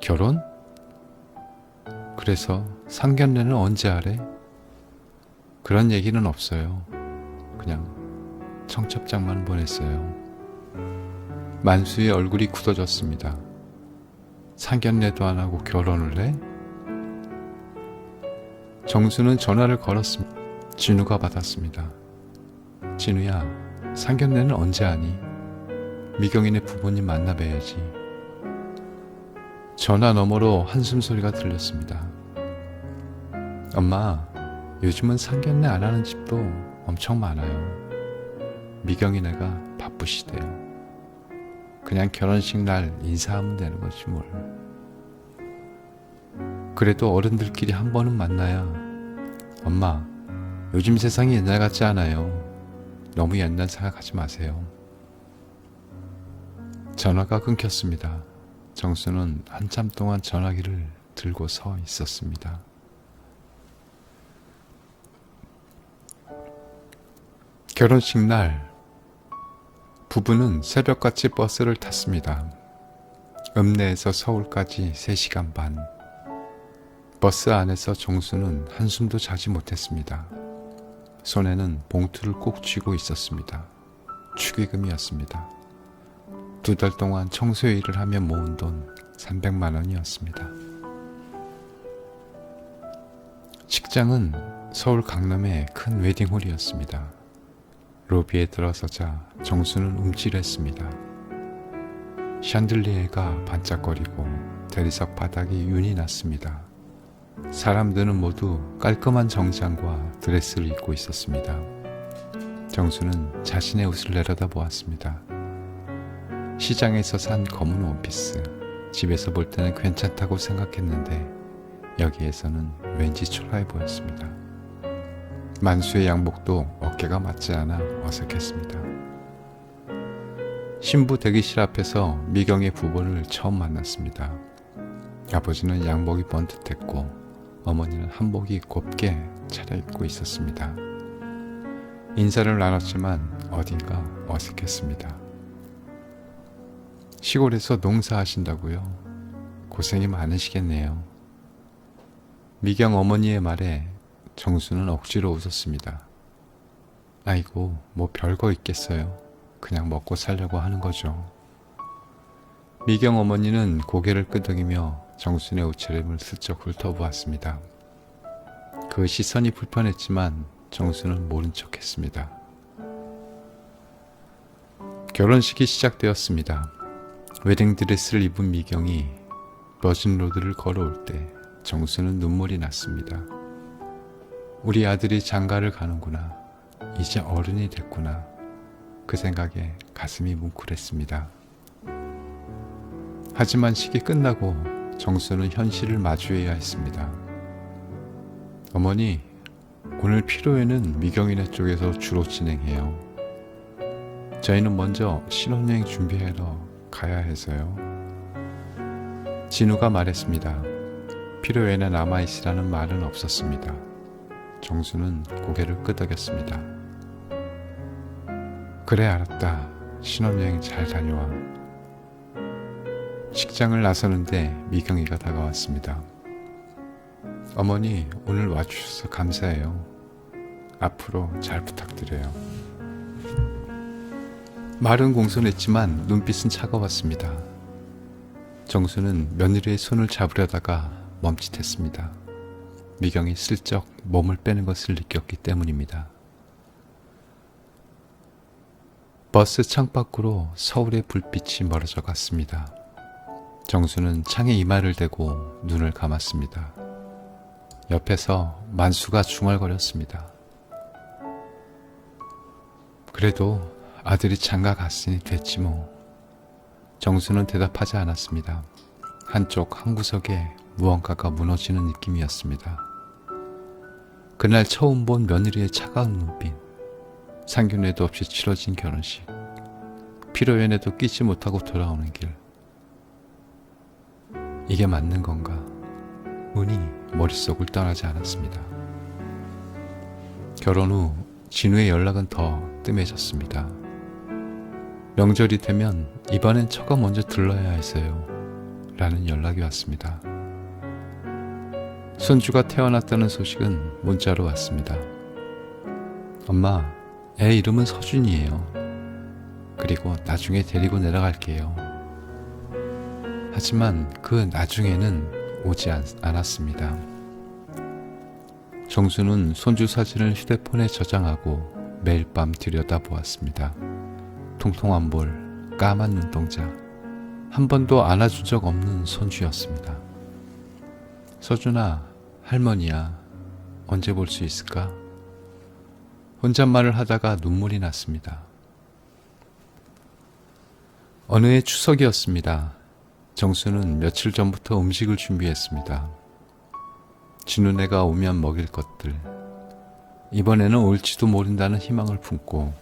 결혼? 그래서 상견례는 언제 하래? 그런 얘기는 없어요. 그냥 청첩장만 보냈어요. 만수의 얼굴이 굳어졌습니다. 상견례도 안 하고 결혼을 해? 정수는 전화를 걸었습니다. 진우가 받았습니다. 진우야, 상견례는 언제 하니? 미경이네 부모님 만나 뵈야지. 전화 너머로 한숨 소리가 들렸습니다. 엄마, 요즘은 상견례 안 하는 집도 엄청 많아요. 미경이네가 바쁘시대요. 그냥 결혼식 날 인사하면 되는 거지 뭘. 그래도 어른들끼리 한 번은 만나야. 엄마, 요즘 세상이 옛날 같지 않아요. 너무 옛날 생각하지 마세요. 전화가 끊겼습니다. 정수는 한참 동안 전화기를 들고 서 있었습니다. 결혼식 날 부부는 새벽같이 버스를 탔습니다. 읍내에서 서울까지 3시간 반. 버스 안에서 정수는 한숨도 자지 못했습니다. 손에는 봉투를 꼭 쥐고 있었습니다. 축의금이었습니다. 2달 동안 청소 일을 하며 모은 돈 300만 원이었습니다. 식장은 서울 강남의 큰 웨딩홀이었습니다. 로비에 들어서자 정수는 움찔했습니다. 샹들리에가 반짝거리고 대리석 바닥이 윤이 났습니다. 사람들은 모두 깔끔한 정장과 드레스를 입고 있었습니다. 정수는 자신의 옷을 내려다보았습니다. 시장에서 산 검은 원피스, 집에서 볼 때는 괜찮다고 생각했는데 여기에서는 왠지 초라해 보였습니다. 만수의 양복도 어깨가 맞지 않아 어색했습니다. 신부 대기실 앞에서 미경의 부부를 처음 만났습니다. 아버지는 양복이 번듯했고 어머니는 한복이 곱게 차려입고 있었습니다. 인사를 나눴지만 어딘가 어색했습니다. 시골에서 농사하신다고요? 고생이 많으시겠네요. 미경 어머니의 말에 정수는 억지로 웃었습니다. 아이고, 뭐 별거 있겠어요. 그냥 먹고 살려고 하는 거죠. 미경 어머니는 고개를 끄덕이며 정순의 옷차림을 슬쩍 훑어보았습니다. 그 시선이 불편했지만 정순은 모른 척했습니다. 결혼식이 시작되었습니다. 웨딩드레스를 입은 미경이 버진로드를 걸어올 때 정순은 눈물이 났습니다. 우리 아들이 장가를 가는구나. 이제 어른이 됐구나. 그 생각에 가슴이 뭉클했습니다. 하지만 식이 끝나고 정순은 현실을 마주해야 했습니다. 어머니, 오늘 피로회는 미경이네 쪽에서 주로 진행해요. 저희는 먼저 신혼여행 준비하러 가야 해서요. 진우가 말했습니다. 피로회에 남아있으라는 말은 없었습니다. 정수는 고개를 끄덕였습니다. 그래, 알았다. 신혼여행 잘 다녀와. 식장을 나서는데 미경이가 다가왔습니다. 어머니, 오늘 와주셔서 감사해요. 앞으로 잘 부탁드려요. 말은 공손했지만 눈빛은 차가웠습니다. 정수는 며느리의 손을 잡으려다가 멈칫했습니다. 미경이 슬쩍 몸을 빼는 것을 느꼈기 때문입니다. 버스 창밖으로 서울의 불빛이 멀어져 갔습니다. 정수는 창에 이마를 대고 눈을 감았습니다. 옆에서 만수가 중얼거렸습니다. 그래도 아들이 장가 갔으니 됐지 뭐. 정수는 대답하지 않았습니다. 한쪽 한 구석에 무언가가 무너지는 느낌이었습니다. 그날 처음 본 며느리의 차가운 눈빛, 상견례도 없이 치러진 결혼식, 피로연에도 끼지 못하고 돌아오는 길. 이게 맞는 건가? 운이 머릿속을 떠나지 않았습니다. 결혼 후 진우의 연락은 더 뜸해졌습니다. 명절이 되면 이번엔 처가 먼저 들러야 해서요 라는 연락이 왔습니다. 손주가 태어났다는 소식은 문자로 왔습니다. 엄마, 애 이름은 서준이에요. 그리고 나중에 데리고 내려갈게요. 하지만 그 나중에는 오지 않았습니다. 정수는 손주 사진을 휴대폰에 저장하고 매일 밤 들여다보았습니다. 통통한 볼, 까만 눈동자, 한 번도 안아준 적 없는 손주였습니다. 서준아, 할머니야. 언제 볼 수 있을까? 혼잣말을 하다가 눈물이 났습니다. 어느 해 추석이었습니다. 정수는 며칠 전부터 음식을 준비했습니다. 진우네가 오면 먹일 것들, 이번에는 올지도 모른다는 희망을 품고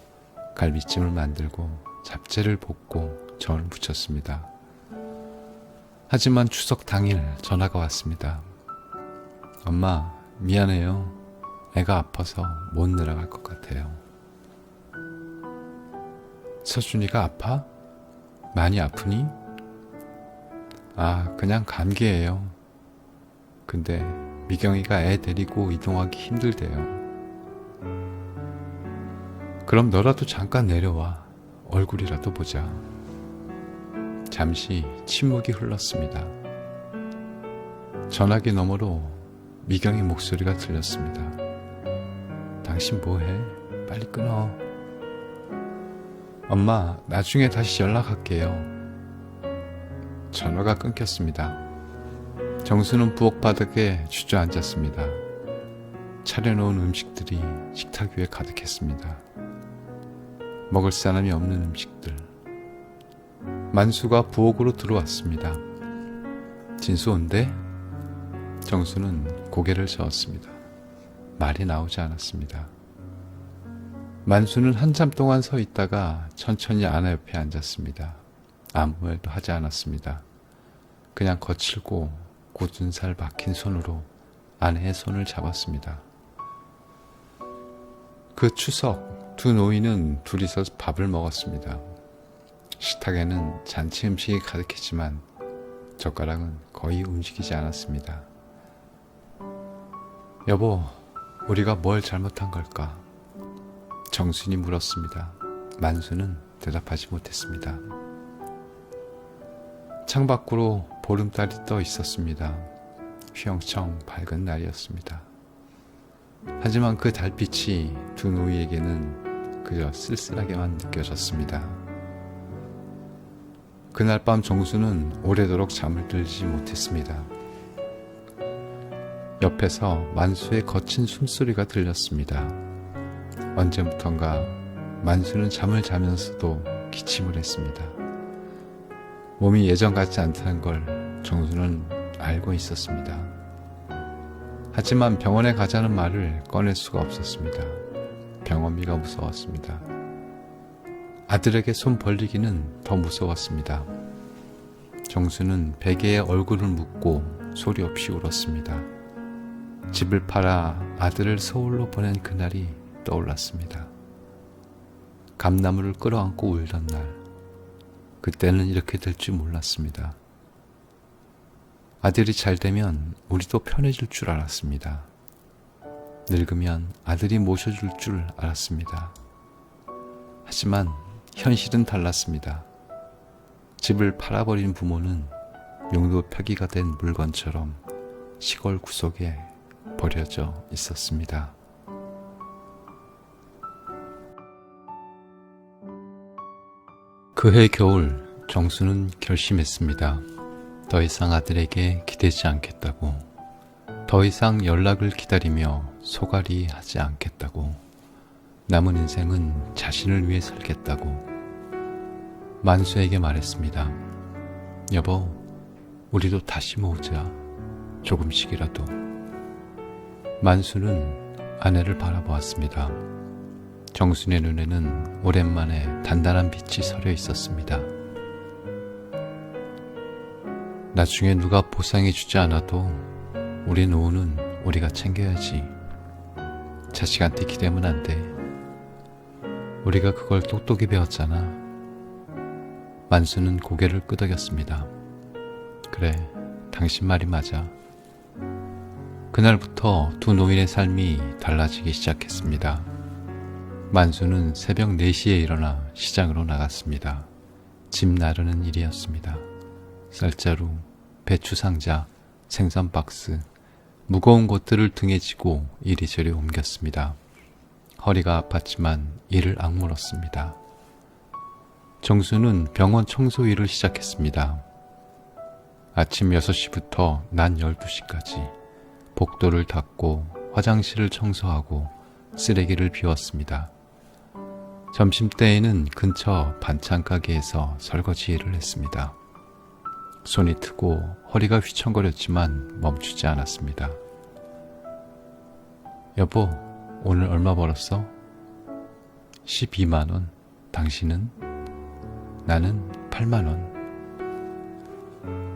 갈비찜을 만들고 잡채를 볶고 전을 부쳤습니다. 하지만 추석 당일 전화가 왔습니다. 엄마, 미안해요. 애가 아파서 못 내려갈 것 같아요. 서준이가 아파? 많이 아프니? 아, 그냥 감기예요. 근데 미경이가 애 데리고 이동하기 힘들대요. 그럼 너라도 잠깐 내려와. 얼굴이라도 보자. 잠시 침묵이 흘렀습니다. 전화기 너머로 미경의 목소리가 들렸습니다. 당신 뭐해? 빨리 끊어. 엄마, 나중에 다시 연락할게요. 전화가 끊겼습니다. 정수는 부엌 바닥에 주저앉았습니다. 차려놓은 음식들이 식탁 위에 가득했습니다. 먹을 사람이 없는 음식들. 만수가 부엌으로 들어왔습니다. 진수 온대? 정수는 고개를 저었습니다. 말이 나오지 않았습니다. 만수는 한참 동안 서 있다가 천천히 아내 옆에 앉았습니다. 아무 말도 하지 않았습니다. 그냥 거칠고 굳은 살 박힌 손으로 아내의 손을 잡았습니다. 그 추석 두 노인은 둘이서 밥을 먹었습니다. 식탁에는 잔치 음식이 가득했지만 젓가락은 거의 움직이지 않았습니다. 여보, 우리가 뭘 잘못한 걸까? 정순이 물었습니다. 만수는 대답하지 못했습니다. 창밖으로 보름달이 떠 있었습니다. 휘영청 밝은 날이었습니다. 하지만 그 달빛이 두 노이에게는 그저 쓸쓸하게만 느껴졌습니다. 그날 밤 정수는 오래도록 잠을 들지 못했습니다. 옆에서 만수의 거친 숨소리가 들렸습니다. 언제부턴가 만수는 잠을 자면서도 기침을 했습니다. 몸이 예전 같지 않다는 걸 정수는 알고 있었습니다. 하지만 병원에 가자는 말을 꺼낼 수가 없었습니다. 병원비가 무서웠습니다. 아들에게 손 벌리기는 더 무서웠습니다. 정수는 베개에 얼굴을 묻고 소리 없이 울었습니다. 집을 팔아 아들을 서울로 보낸 그날이 떠올랐습니다. 감나무를 끌어안고 울던 날, 그때는 이렇게 될 줄 몰랐습니다. 아들이 잘 되면 우리도 편해질 줄 알았습니다. 늙으면 아들이 모셔줄 줄 알았습니다. 하지만 현실은 달랐습니다. 집을 팔아버린 부모는 용도 표기가 된 물건처럼 시골 구석에 버려져 있었습니다. 그해 겨울 정수는 결심했습니다. 더 이상 아들에게 기대지 않겠다고, 더 이상 연락을 기다리며 소갈이 하지 않겠다고, 남은 인생은 자신을 위해 살겠다고 만수에게 말했습니다. 여보, 우리도 다시 모으자. 조금씩이라도. 만수는 아내를 바라보았습니다. 정순의 눈에는 오랜만에 단단한 빛이 서려 있었습니다. 나중에 누가 보상해 주지 않아도 우리 노후는 우리가 챙겨야지. 자식한테 기대면 안 돼. 우리가 그걸 똑똑히 배웠잖아. 만수는 고개를 끄덕였습니다. 그래, 당신 말이 맞아. 그날부터 두 노인의 삶이 달라지기 시작했습니다. 만수는 새벽 4시에 일어나 시장으로 나갔습니다. 집 나르는 일이었습니다. 쌀자루, 배추 상자, 생선 박스, 무거운 것들을 등에 지고 이리저리 옮겼습니다. 허리가 아팠지만 이를 악물었습니다. 정수는 병원 청소 일을 시작했습니다. 아침 6시부터 낮 12시까지 복도를 닦고 화장실을 청소하고 쓰레기를 비웠습니다. 점심때에는 근처 반찬 가게에서 설거지 일을 했습니다. 손이 트고 허리가 휘청거렸지만 멈추지 않았습니다. 여보, 오늘 얼마 벌었어? 12만원. 당신은? 나는 8만원.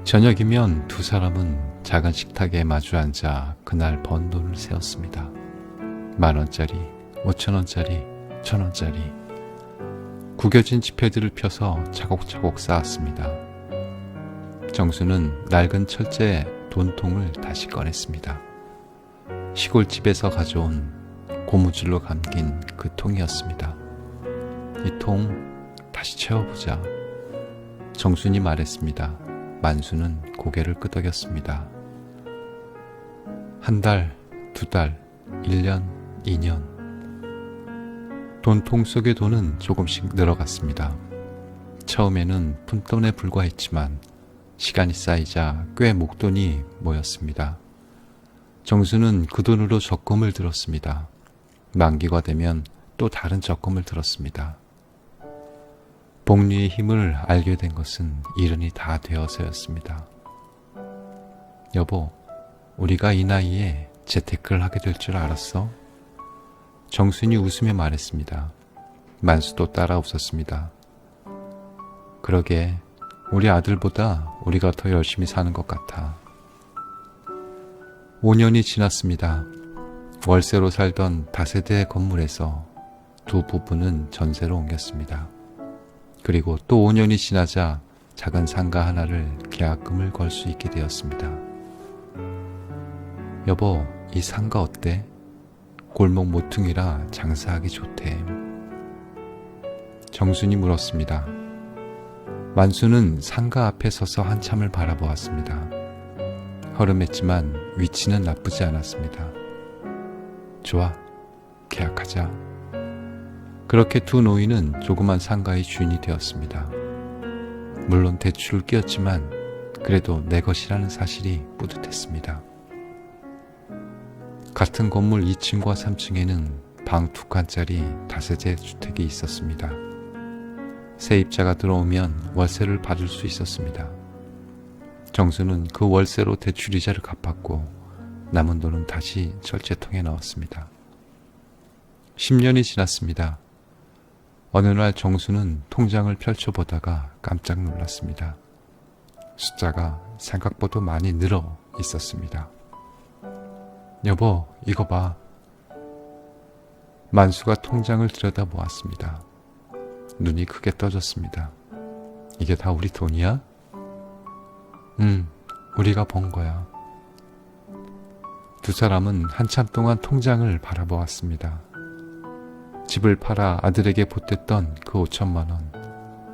저녁이면 두 사람은 작은 식탁에 마주 앉아 그날 번 돈을 세었습니다. 10,000원짜리, 5,000원짜리, 1,000원짜리. 구겨진 지폐들을 펴서 차곡차곡 쌓았습니다. 정수는 낡은 철제 돈통을 다시 꺼냈습니다. 시골집에서 가져온 고무줄로 감긴 그 통이었습니다. 이 통 다시 채워보자. 정순이 말했습니다. 만수는 고개를 끄덕였습니다. 한 달, 2달, 1년, 2년. 돈통 속의 돈은 조금씩 늘어갔습니다. 처음에는 푼돈에 불과했지만 시간이 쌓이자 꽤 목돈이 모였습니다. 정수는 그 돈으로 적금을 들었습니다. 만기가 되면 또 다른 적금을 들었습니다. 복리의 힘을 알게 된 것은 이른이 다 되어서였습니다. 여보, 우리가 이 나이에 재테크를 하게 될 줄 알았어? 정순이 웃으며 말했습니다. 만수도 따라 웃었습니다. 그러게, 우리 아들보다 우리가 더 열심히 사는 것 같아. 5년이 지났습니다. 월세로 살던 다세대 건물에서 두 부부는 전세로 옮겼습니다. 그리고 또 5년이 지나자 작은 상가 하나를 계약금을 걸 수 있게 되었습니다. 여보, 이 상가 어때? 골목 모퉁이라 장사하기 좋대. 정순이 물었습니다. 만수는 상가 앞에 서서 한참을 바라보았습니다. 허름했지만 위치는 나쁘지 않았습니다. 좋아, 계약하자. 그렇게 두 노인은 조그만 상가의 주인이 되었습니다. 물론 대출을 끼었지만 그래도 내 것이라는 사실이 뿌듯했습니다. 같은 건물 2층과 3층에는 방 2칸짜리 다세대 주택이 있었습니다. 세입자가 들어오면 월세를 받을 수 있었습니다. 정수는 그 월세로 대출이자를 갚았고 남은 돈은 다시 절제통에 넣었습니다. 10년이 지났습니다. 어느 날 정수는 통장을 펼쳐보다가 깜짝 놀랐습니다. 숫자가 생각보다 많이 늘어 있었습니다. 여보, 이거 봐. 만수가 통장을 들여다보았습니다. 눈이 크게 떠졌습니다. 이게 다 우리 돈이야? 우리가 번 거야. 두 사람은 한참 동안 통장을 바라보았습니다. 집을 팔아 아들에게 보탰던 그 5천만 원,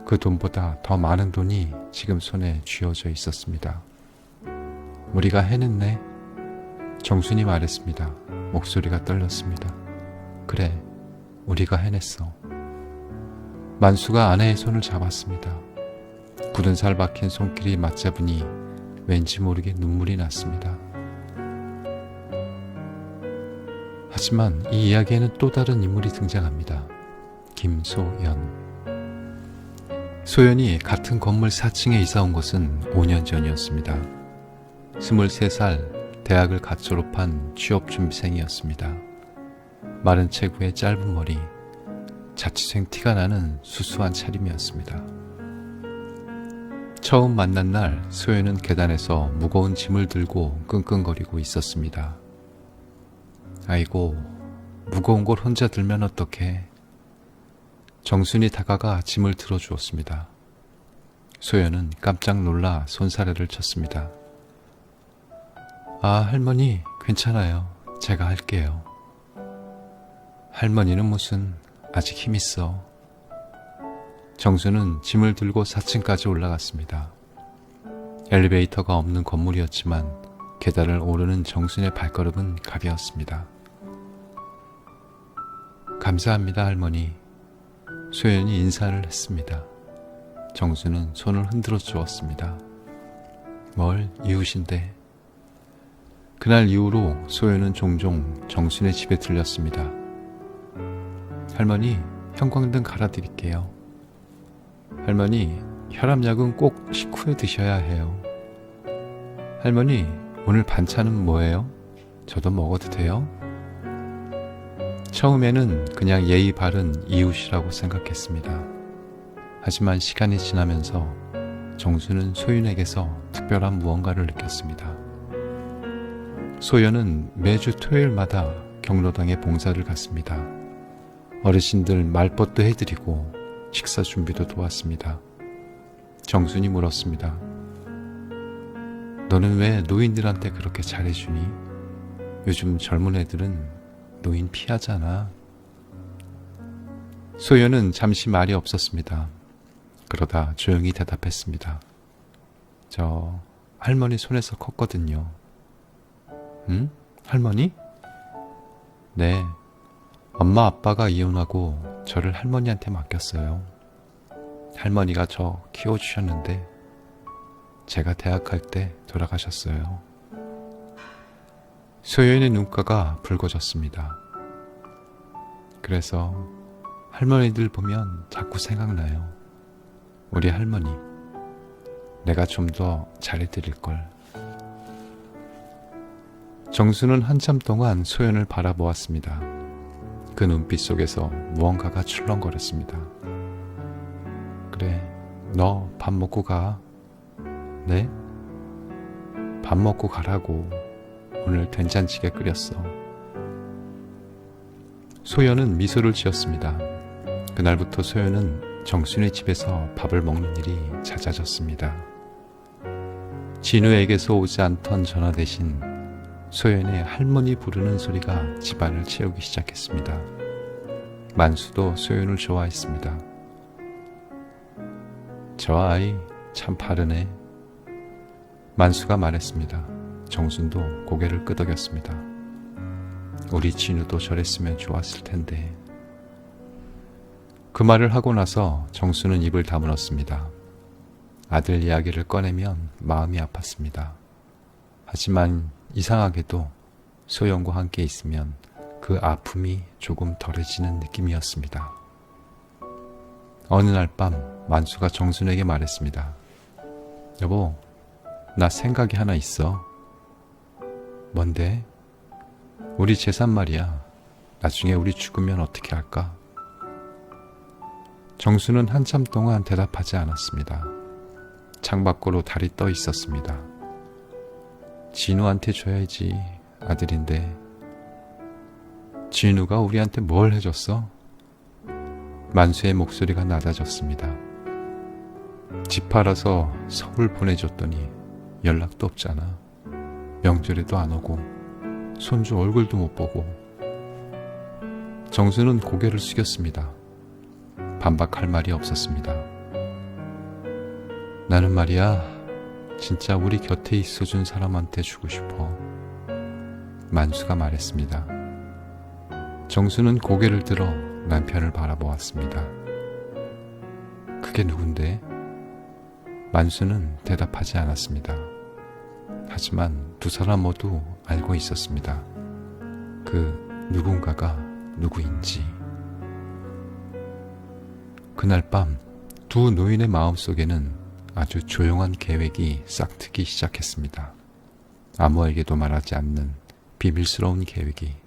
그 돈보다 더 많은 돈이 지금 손에 쥐어져 있었습니다. 우리가 해냈네. 정순이 말했습니다. 목소리가 떨렸습니다. 그래, 우리가 해냈어. 만수가 아내의 손을 잡았습니다. 굳은 살 박힌 손길이 맞잡으니 왠지 모르게 눈물이 났습니다. 하지만 이 이야기에는 또 다른 인물이 등장합니다. 김소연. 소연이 같은 건물 4층에 이사 온 것은 5년 전이었습니다. 23살 대학을 갓 졸업한 취업준비생이었습니다. 마른 체구에 짧은 머리, 자취생 티가 나는 수수한 차림이었습니다. 처음 만난 날 소연은 계단에서 무거운 짐을 들고 끙끙거리고 있었습니다. 아이고, 무거운 걸 혼자 들면 어떡해. 정순이 다가가 짐을 들어주었습니다. 소연은 깜짝 놀라 손사래를 쳤습니다. 아, 할머니, 괜찮아요. 제가 할게요. 할머니는 무슨, 아직 힘있어. 정수는 짐을 들고 4층까지 올라갔습니다. 엘리베이터가 없는 건물이었지만 계단을 오르는 정순의 발걸음은 가벼웠습니다. 감사합니다, 할머니. 소연이 인사를 했습니다. 정수는 손을 흔들어 주었습니다. 뭘, 이웃인데. 그날 이후로 소연은 종종 정순의 집에 들렸습니다. 할머니, 형광등 갈아드릴게요. 할머니, 혈압약은 꼭 식후에 드셔야 해요. 할머니, 오늘 반찬은 뭐예요? 저도 먹어도 돼요? 처음에는 그냥 예의 바른 이웃이라고 생각했습니다. 하지만 시간이 지나면서 정수는 소윤에게서 특별한 무언가를 느꼈습니다. 소연은 매주 토요일마다 경로당에 봉사를 갔습니다. 어르신들 말벗도 해드리고 식사 준비도 도왔습니다. 정순이 물었습니다. 너는 왜 노인들한테 그렇게 잘해주니? 요즘 젊은 애들은 노인 피하잖아. 소연은 잠시 말이 없었습니다. 그러다 조용히 대답했습니다. 저 할머니 손에서 컸거든요. 응? 할머니? 네. 엄마 아빠가 이혼하고 저를 할머니한테 맡겼어요. 할머니가 저 키워주셨는데 제가 대학 갈 때 돌아가셨어요. 소연의 눈가가 붉어졌습니다. 그래서 할머니들 보면 자꾸 생각나요. 우리 할머니, 내가 좀 더 잘해드릴걸. 정수는 한참 동안 소연을 바라보았습니다. 그 눈빛 속에서 무언가가 출렁거렸습니다. 그래, 너 밥 먹고 가. 네? 밥 먹고 가라고. 오늘 된장찌개 끓였어. 소연은 미소를 지었습니다. 그날부터 소연은 정순의 집에서 밥을 먹는 일이 잦아졌습니다. 진우에게서 오지 않던 전화 대신 소연의 할머니 부르는 소리가 집안을 채우기 시작했습니다. 만수도 소연을 좋아했습니다. 저 아이 참 바르네. 만수가 말했습니다. 정순도 고개를 끄덕였습니다. 우리 진우도 저랬으면 좋았을 텐데. 그 말을 하고 나서 정수는 입을 다물었습니다. 아들 이야기를 꺼내면 마음이 아팠습니다. 하지만 이상하게도 소영과 함께 있으면 그 아픔이 조금 덜해지는 느낌이었습니다. 어느 날 밤 만수가 정순에게 말했습니다. 여보, 나 생각이 하나 있어. 뭔데? 우리 재산 말이야. 나중에 우리 죽으면 어떻게 할까? 정수는 한참 동안 대답하지 않았습니다. 창밖으로 달이 떠 있었습니다. 진우한테 줘야지, 아들인데. 진우가 우리한테 뭘 해줬어? 만수의 목소리가 낮아졌습니다. 집 팔아서 서울 보내줬더니 연락도 없잖아. 명절에도 안 오고 손주 얼굴도 못 보고. 정수는 고개를 숙였습니다. 반박할 말이 없었습니다. 나는 말이야, 진짜 우리 곁에 있어준 사람한테 주고 싶어. 만수가 말했습니다. 정수는 고개를 들어 남편을 바라보았습니다. 그게 누군데? 만수는 대답하지 않았습니다. 하지만 두 사람 모두 알고 있었습니다. 그 누군가가 누구인지. 그날 밤 두 노인의 마음속에는 아주 조용한 계획이 싹트기 시작했습니다. 아무에게도 말하지 않는 비밀스러운 계획이